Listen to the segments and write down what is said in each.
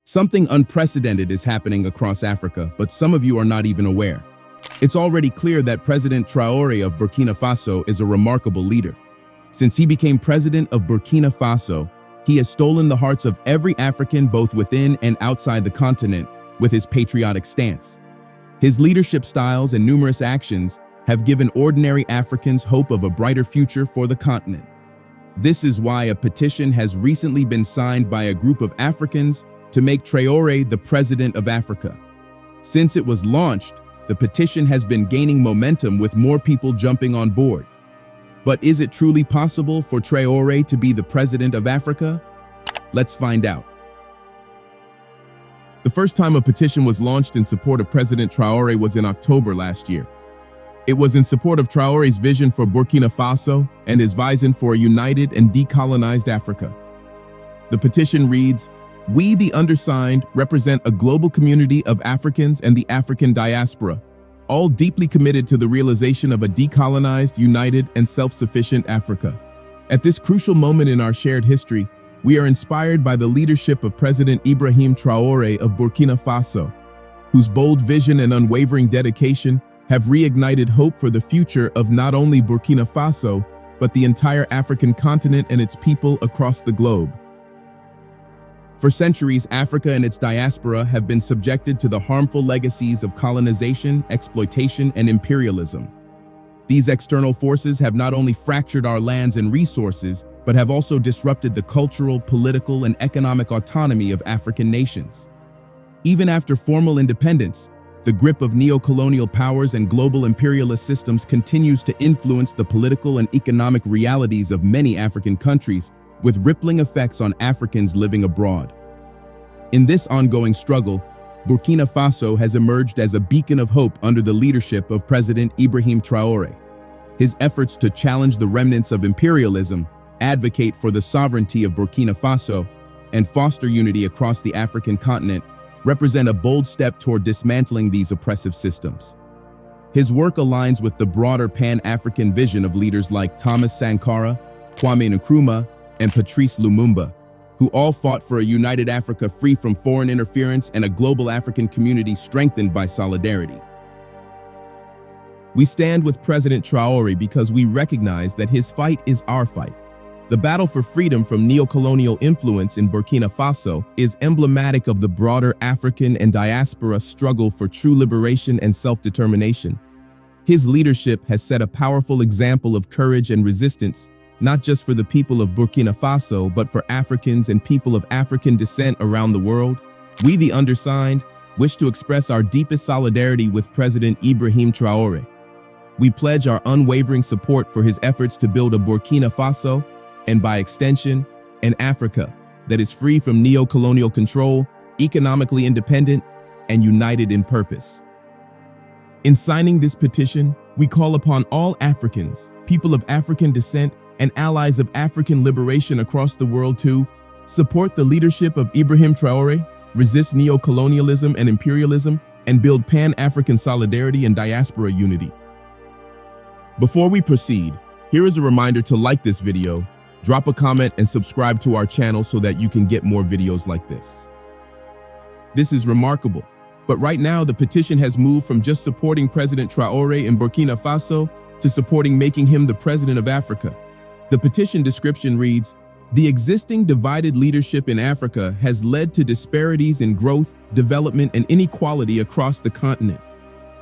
Something unprecedented is happening across Africa, but some of you are not even aware. It's already clear that President Traore of Burkina Faso is a remarkable leader. Since he became President of Burkina Faso, he has stolen the hearts of every African both within and outside the continent with his patriotic stance. His leadership styles and numerous actions have given ordinary Africans hope of a brighter future for the continent. This is why a petition has recently been signed by a group of Africans to make Traoré the President of Africa. Since it was launched, the petition has been gaining momentum with more people jumping on board. But is it truly possible for Traoré to be the President of Africa? Let's find out. The first time a petition was launched in support of President Traoré was in October last year. It was in support of Traoré's vision for Burkina Faso and his vison for a united and decolonized Africa. The petition reads, "We, the undersigned, represent a global community of Africans and the African diaspora, all deeply committed to the realization of a decolonized, united, and self-sufficient Africa. At this crucial moment in our shared history, we are inspired by the leadership of President Ibrahim Traore of Burkina Faso, whose bold vision and unwavering dedication have reignited hope for the future of not only Burkina Faso, but the entire African continent and its people across the globe. For centuries, Africa and its diaspora have been subjected to the harmful legacies of colonization, exploitation, and imperialism. These external forces have not only fractured our lands and resources, but have also disrupted the cultural, political, and economic autonomy of African nations. Even after formal independence, the grip of neo-colonial powers and global imperialist systems continues to influence the political and economic realities of many African countries, with rippling effects on Africans living abroad. In this ongoing struggle, Burkina Faso has emerged as a beacon of hope under the leadership of President Ibrahim Traore. His efforts to challenge the remnants of imperialism, advocate for the sovereignty of Burkina Faso, and foster unity across the African continent represent a bold step toward dismantling these oppressive systems. His work aligns with the broader Pan-African vision of leaders like Thomas Sankara, Kwame Nkrumah, and Patrice Lumumba, who all fought for a united Africa free from foreign interference and a global African community strengthened by solidarity. We stand with President Traore because we recognize that his fight is our fight. The battle for freedom from neo-colonial influence in Burkina Faso is emblematic of the broader African and diaspora struggle for true liberation and self-determination. His leadership has set a powerful example of courage and resistance, not just for the people of Burkina Faso, but for Africans and people of African descent around the world. We, the undersigned, wish to express our deepest solidarity with President Ibrahim Traore. We pledge our unwavering support for his efforts to build a Burkina Faso, and by extension, an Africa that is free from neo-colonial control, economically independent, and united in purpose. In signing this petition, we call upon all Africans, people of African descent, and allies of African liberation across the world to support the leadership of Ibrahim Traore, resist neo-colonialism and imperialism, and build Pan-African solidarity and diaspora unity. Before we proceed, here is a reminder to like this video, drop a comment, and subscribe to our channel so that you can get more videos like this. This is remarkable, but right now the petition has moved from just supporting President Traore in Burkina Faso to supporting making him the President of Africa. The petition description reads, "The existing divided leadership in Africa has led to disparities in growth, development, and inequality across the continent.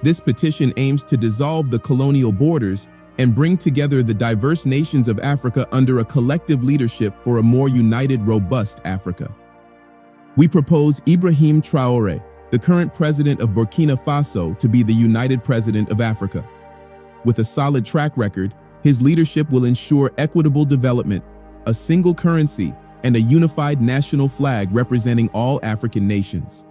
This petition aims to dissolve the colonial borders and bring together the diverse nations of Africa under a collective leadership for a more united, robust Africa. We propose Ibrahim Traore, the current president of Burkina Faso, to be the united president of Africa. With a solid track record, his leadership will ensure equitable development, a single currency, and a unified national flag representing all African nations."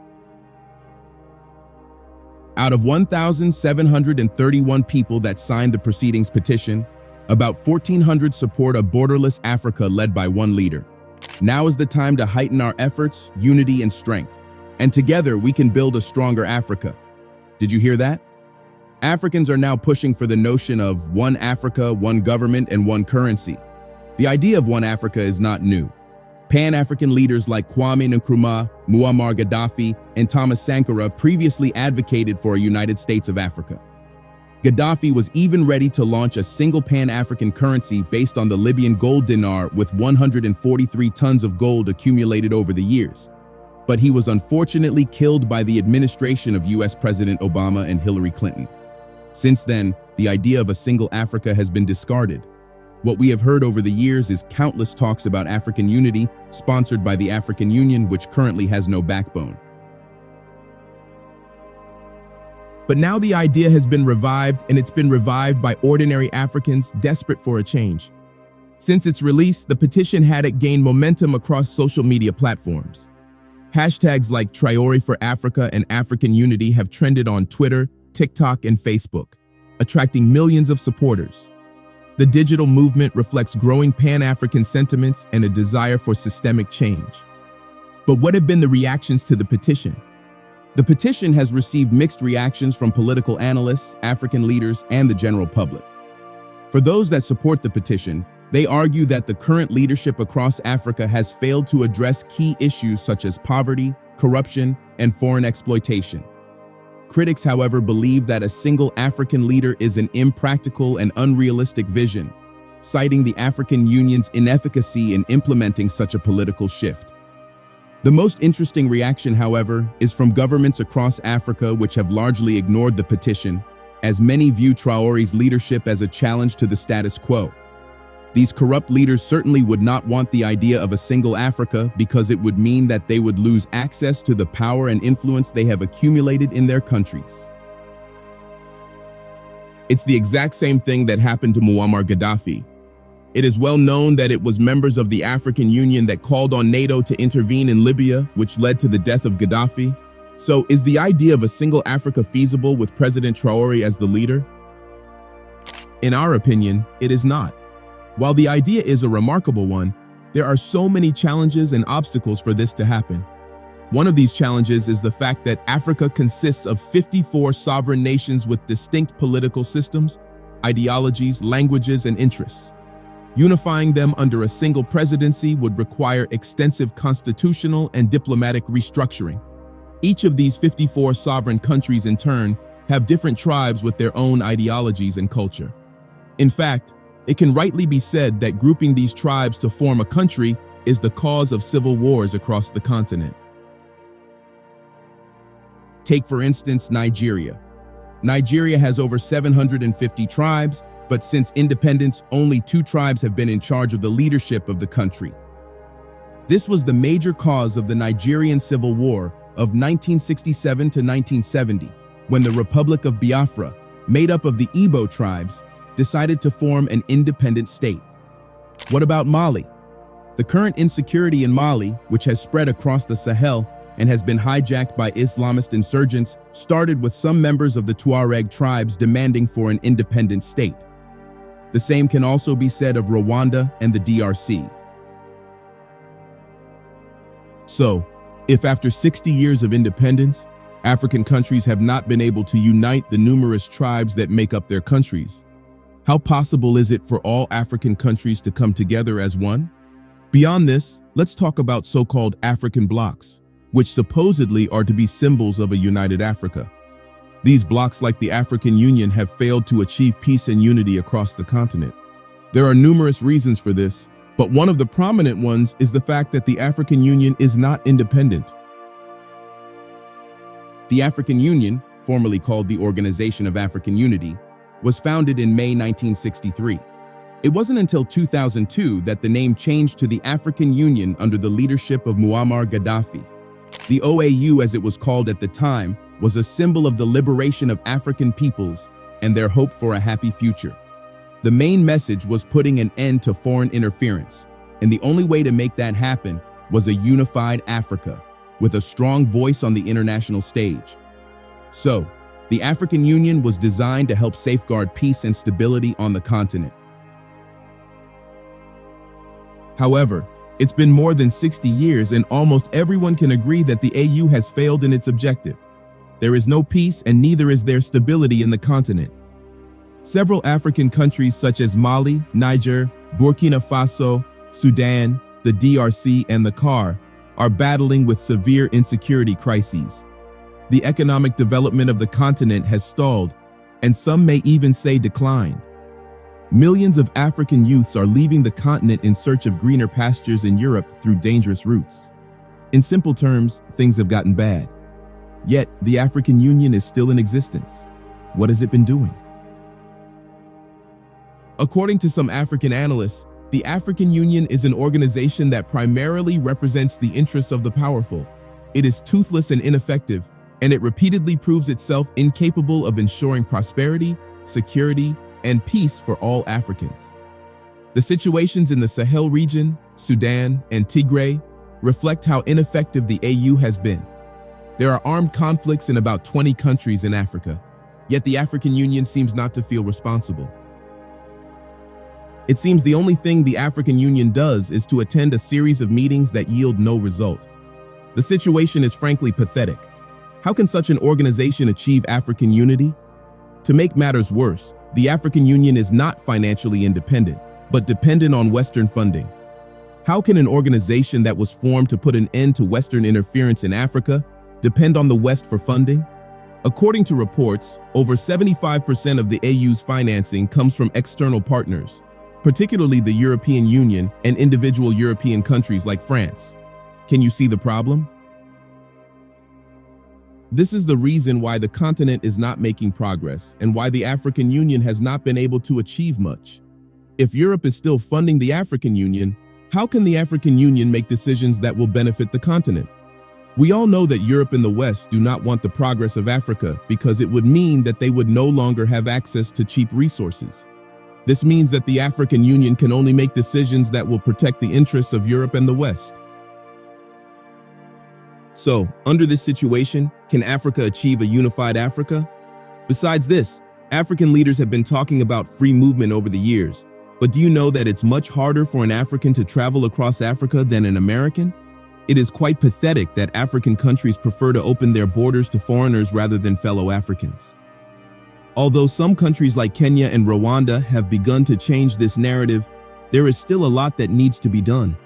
Out of 1,731 people that signed the proceedings petition, about 1,400 support a borderless Africa led by one leader. Now is the time to heighten our efforts, unity, and strength. And together we can build a stronger Africa. Did you hear that? Africans are now pushing for the notion of one Africa, one government, and one currency. The idea of one Africa is not new. Pan-African leaders like Kwame Nkrumah, Muammar Gaddafi, and Thomas Sankara previously advocated for a United States of Africa. Gaddafi was even ready to launch a single Pan-African currency based on the Libyan gold dinar with 143 tons of gold accumulated over the years. But he was unfortunately killed by the administration of US President Obama and Hillary Clinton. Since then, the idea of a single Africa has been discarded. What we have heard over the years is countless talks about African unity, sponsored by the African Union, which currently has no backbone. But now the idea has been revived, and it's been revived by ordinary Africans desperate for a change. Since its release, the petition had it gain momentum across social media platforms. Hashtags like Traoré for Africa and African Unity have trended on Twitter, TikTok, and Facebook, attracting millions of supporters. The digital movement reflects growing Pan-African sentiments and a desire for systemic change. But what have been the reactions to the petition? The petition has received mixed reactions from political analysts, African leaders, and the general public. For those that support the petition, they argue that the current leadership across Africa has failed to address key issues such as poverty, corruption, and foreign exploitation. Critics, however, believe that a single African leader is an impractical and unrealistic vision, citing the African Union's inefficacy in implementing such a political shift. The most interesting reaction, however, is from governments across Africa which have largely ignored the petition, as many view Traoré's leadership as a challenge to the status quo. These corrupt leaders certainly would not want the idea of a single Africa because it would mean that they would lose access to the power and influence they have accumulated in their countries. It's the exact same thing that happened to Muammar Gaddafi. It is well known that it was members of the African Union that called on NATO to intervene in Libya, which led to the death of Gaddafi. So, is the idea of a single Africa feasible with President Traoré as the leader? In our opinion, it is not. While the idea is a remarkable one, there are so many challenges and obstacles for this to happen. One of these challenges is the fact that Africa consists of 54 sovereign nations with distinct political systems, ideologies, languages, and interests. Unifying them under a single presidency would require extensive constitutional and diplomatic restructuring. Each of these 54 sovereign countries, in turn, have different tribes with their own ideologies and culture. In fact, it can rightly be said that grouping these tribes to form a country is the cause of civil wars across the continent. Take, for instance, Nigeria. Nigeria has over 750 tribes, but since independence, only 2 tribes have been in charge of the leadership of the country. This was the major cause of the Nigerian Civil War of 1967 to 1970, when the Republic of Biafra, made up of the Igbo tribes, decided to form an independent state. What about Mali? The current insecurity in Mali, which has spread across the Sahel and has been hijacked by Islamist insurgents, started with some members of the Tuareg tribes demanding for an independent state. The same can also be said of Rwanda and the DRC. So, if after 60 years of independence, African countries have not been able to unite the numerous tribes that make up their countries, how possible is it for all African countries to come together as one? Beyond this, let's talk about so-called African blocs, which supposedly are to be symbols of a united Africa. These blocs, like the African Union, have failed to achieve peace and unity across the continent. There are numerous reasons for this, but one of the prominent ones is the fact that the African Union is not independent. The African Union, formerly called the Organization of African Unity, was founded in May 1963. It wasn't until 2002 that the name changed to the African Union under the leadership of Muammar Gaddafi. The OAU, as it was called at the time, was a symbol of the liberation of African peoples and their hope for a happy future. The main message was putting an end to foreign interference, and the only way to make that happen was a unified Africa, with a strong voice on the international stage. So, the African Union was designed to help safeguard peace and stability on the continent. However, it's been more than 60 years and almost everyone can agree that the AU has failed in its objective. There is no peace and neither is there stability in the continent. Several African countries such as Mali, Niger, Burkina Faso, Sudan, the DRC, and the CAR, are battling with severe insecurity crises. The economic development of the continent has stalled, and some may even say declined. Millions of African youths are leaving the continent in search of greener pastures in Europe through dangerous routes. In simple terms, things have gotten bad. Yet, the African Union is still in existence. What has it been doing? According to some African analysts, the African Union is an organization that primarily represents the interests of the powerful. It is toothless and ineffective, and it repeatedly proves itself incapable of ensuring prosperity, security, and peace for all Africans. The situations in the Sahel region, Sudan, and Tigray reflect how ineffective the AU has been. There are armed conflicts in about 20 countries in Africa, yet the African Union seems not to feel responsible. It seems the only thing the African Union does is to attend a series of meetings that yield no result. The situation is frankly pathetic. How can such an organization achieve African unity? To make matters worse, the African Union is not financially independent, but dependent on Western funding. How can an organization that was formed to put an end to Western interference in Africa depend on the West for funding? According to reports, over 75% of the AU's financing comes from external partners, particularly the European Union and individual European countries like France. Can you see the problem? This is the reason why the continent is not making progress and why the African Union has not been able to achieve much. If Europe is still funding the African Union, how can the African Union make decisions that will benefit the continent? We all know that Europe and the West do not want the progress of Africa because it would mean that they would no longer have access to cheap resources. This means that the African Union can only make decisions that will protect the interests of Europe and the West. So, under this situation, can Africa achieve a unified Africa? Besides this, African leaders have been talking about free movement over the years, but do you know that it's much harder for an African to travel across Africa than an American? It is quite pathetic that African countries prefer to open their borders to foreigners rather than fellow Africans. Although some countries like Kenya and Rwanda have begun to change this narrative, there is still a lot that needs to be done.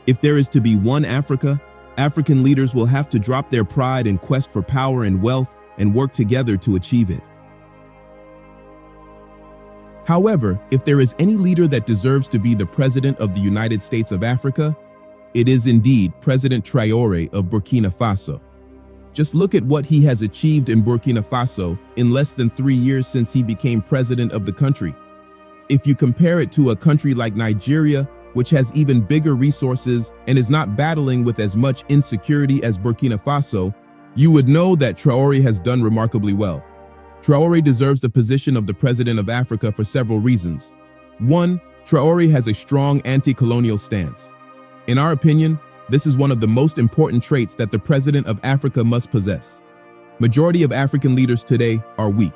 If there is to be one Africa, African leaders will have to drop their pride and quest for power and wealth and work together to achieve it. However, if there is any leader that deserves to be the President of the United States of Africa, it is indeed President Traore of Burkina Faso. Just look at what he has achieved in Burkina Faso in less than 3 years since he became president of the country. If you compare it to a country like Nigeria, which has even bigger resources and is not battling with as much insecurity as Burkina Faso, you would know that Traore has done remarkably well. Traore deserves the position of the President of Africa for several reasons. 1. Traore has a strong anti-colonial stance. In our opinion, this is one of the most important traits that the President of Africa must possess. Majority of African leaders today are weak.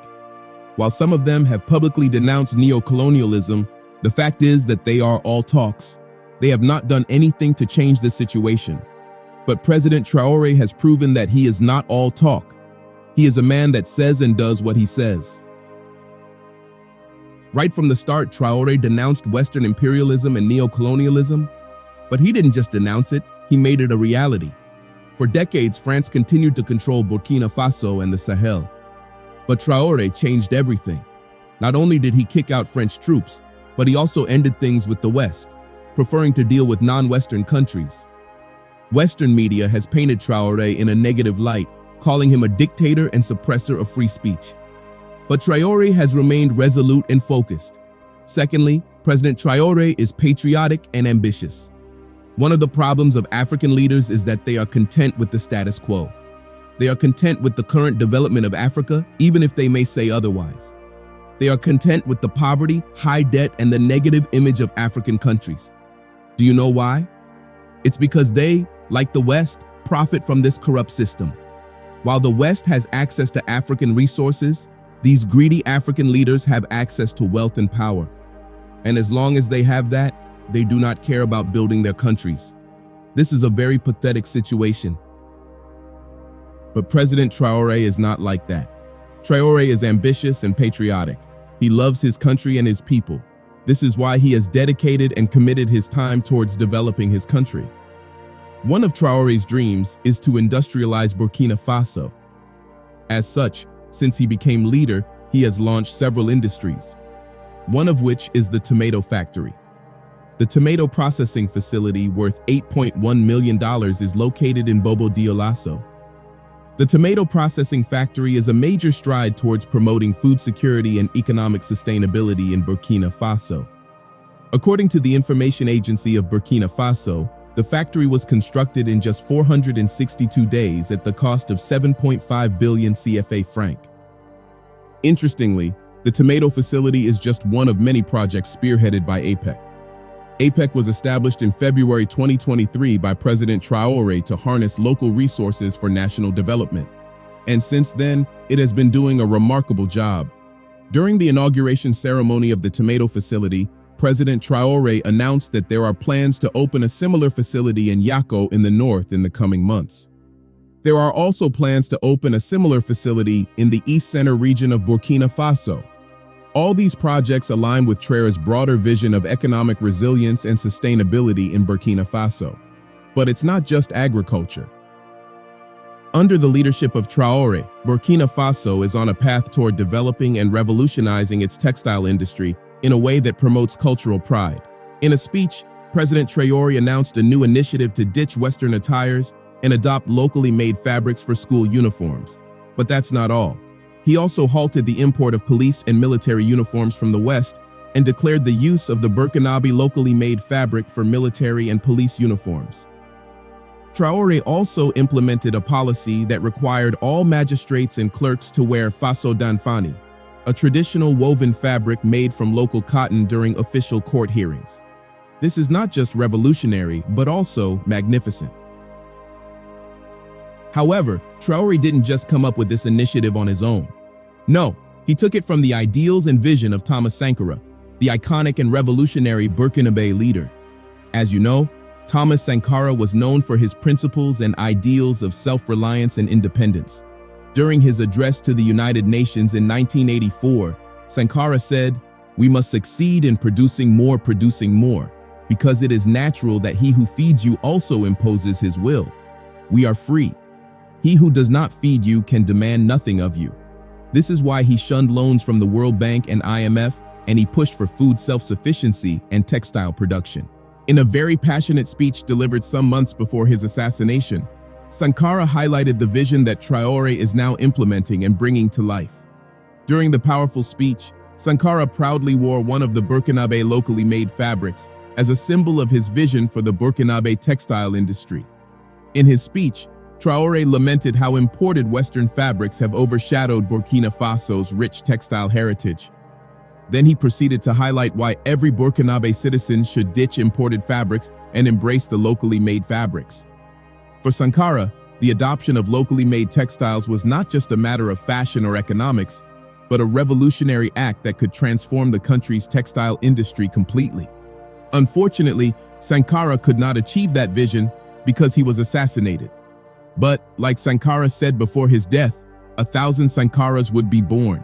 While some of them have publicly denounced neocolonialism, the fact is that they are all talks. They have not done anything to change the situation. But President Traore has proven that he is not all talk. He is a man that says and does what he says. Right from the start, Traore denounced Western imperialism and neocolonialism. But he didn't just denounce it, he made it a reality. For decades, France continued to control Burkina Faso and the Sahel. But Traore changed everything. Not only did he kick out French troops, but he also ended things with the West, preferring to deal with non-Western countries. Western media has painted Traore in a negative light, calling him a dictator and suppressor of free speech. But Traore has remained resolute and focused. Secondly, President Traore is patriotic and ambitious. One of the problems of African leaders is that they are content with the status quo. They are content with the current development of Africa, even if they may say otherwise. They are content with the poverty, high debt, and the negative image of African countries. Do you know why? It's because they, like the West, profit from this corrupt system. While the West has access to African resources, these greedy African leaders have access to wealth and power. And as long as they have that, they do not care about building their countries. This is a very pathetic situation. But President Traore is not like that. Traore is ambitious and patriotic. He loves his country and his people. This is why he has dedicated and committed his time towards developing his country. One of Traoré's dreams is to industrialize Burkina Faso. As such, since he became leader, he has launched several industries, one of which is the tomato factory. The tomato processing facility, worth $8.1 million, is located in Bobo Dioulasso. The tomato processing factory is a major stride towards promoting food security and economic sustainability in Burkina Faso. According to the Information Agency of Burkina Faso, the factory was constructed in just 462 days at the cost of 7.5 billion CFA franc. Interestingly, the tomato facility is just one of many projects spearheaded by APEC. APEC was established in February 2023 by President Traore to harness local resources for national development. And since then, it has been doing a remarkable job. During the inauguration ceremony of the tomato facility, President Traore announced that there are plans to open a similar facility in Yako in the north in the coming months. There are also plans to open a similar facility in the East Center region of Burkina Faso. All these projects align with Traoré's broader vision of economic resilience and sustainability in Burkina Faso. But it's not just agriculture. Under the leadership of Traoré, Burkina Faso is on a path toward developing and revolutionizing its textile industry in a way that promotes cultural pride. In a speech, President Traoré announced a new initiative to ditch Western attires and adopt locally made fabrics for school uniforms. But that's not all. He also halted the import of police and military uniforms from the West and declared the use of the Burkinabe locally made fabric for military and police uniforms. Traoré also implemented a policy that required all magistrates and clerks to wear faso d'Anfani, a traditional woven fabric made from local cotton during official court hearings. This is not just revolutionary, but also magnificent. However, Traoré didn't just come up with this initiative on his own. No, he took it from the ideals and vision of Thomas Sankara, the iconic and revolutionary Burkinabe leader. As you know, Thomas Sankara was known for his principles and ideals of self-reliance and independence. During his address to the United Nations in 1984, Sankara said, "We must succeed in producing more, because it is natural that he who feeds you also imposes his will. We are free. He who does not feed you can demand nothing of you." This is why he shunned loans from the World Bank and IMF, and he pushed for food self-sufficiency and textile production. In a very passionate speech delivered some months before his assassination, Sankara highlighted the vision that Traoré is now implementing and bringing to life. During the powerful speech, Sankara proudly wore one of the Burkinabe locally made fabrics as a symbol of his vision for the Burkinabe textile industry. In his speech, Traoré lamented how imported Western fabrics have overshadowed Burkina Faso's rich textile heritage. Then he proceeded to highlight why every Burkinabe citizen should ditch imported fabrics and embrace the locally made fabrics. For Sankara, the adoption of locally made textiles was not just a matter of fashion or economics, but a revolutionary act that could transform the country's textile industry completely. Unfortunately, Sankara could not achieve that vision because he was assassinated. But, like Sankara said before his death, 1,000 Sankaras would be born.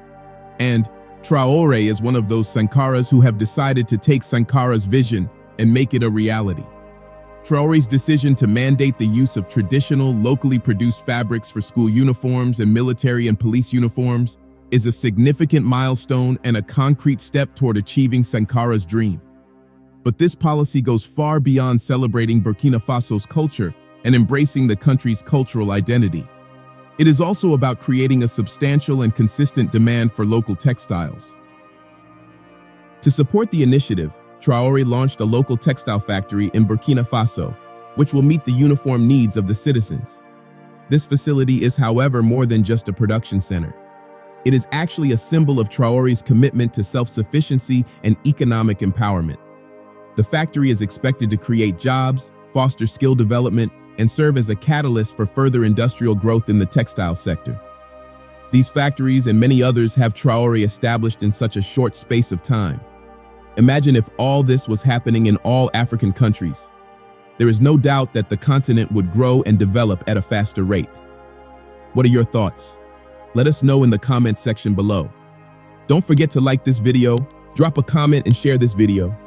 And Traoré is one of those Sankaras who have decided to take Sankara's vision and make it a reality. Traoré's decision to mandate the use of traditional, locally produced fabrics for school uniforms and military and police uniforms is a significant milestone and a concrete step toward achieving Sankara's dream. But this policy goes far beyond celebrating Burkina Faso's culture and embracing the country's cultural identity. It is also about creating a substantial and consistent demand for local textiles. To support the initiative, Traoré launched a local textile factory in Burkina Faso, which will meet the uniform needs of the citizens. This facility is, however, more than just a production center. It is actually a symbol of Traoré's commitment to self-sufficiency and economic empowerment. The factory is expected to create jobs, foster skill development, and serve as a catalyst for further industrial growth in the textile sector. These factories and many others have Traoré established in such a short space of time. Imagine if all this was happening in all African countries. There is no doubt that the continent would grow and develop at a faster rate. What are your thoughts? Let us know in the comments section below. Don't forget to like this video, Drop a comment and share this video.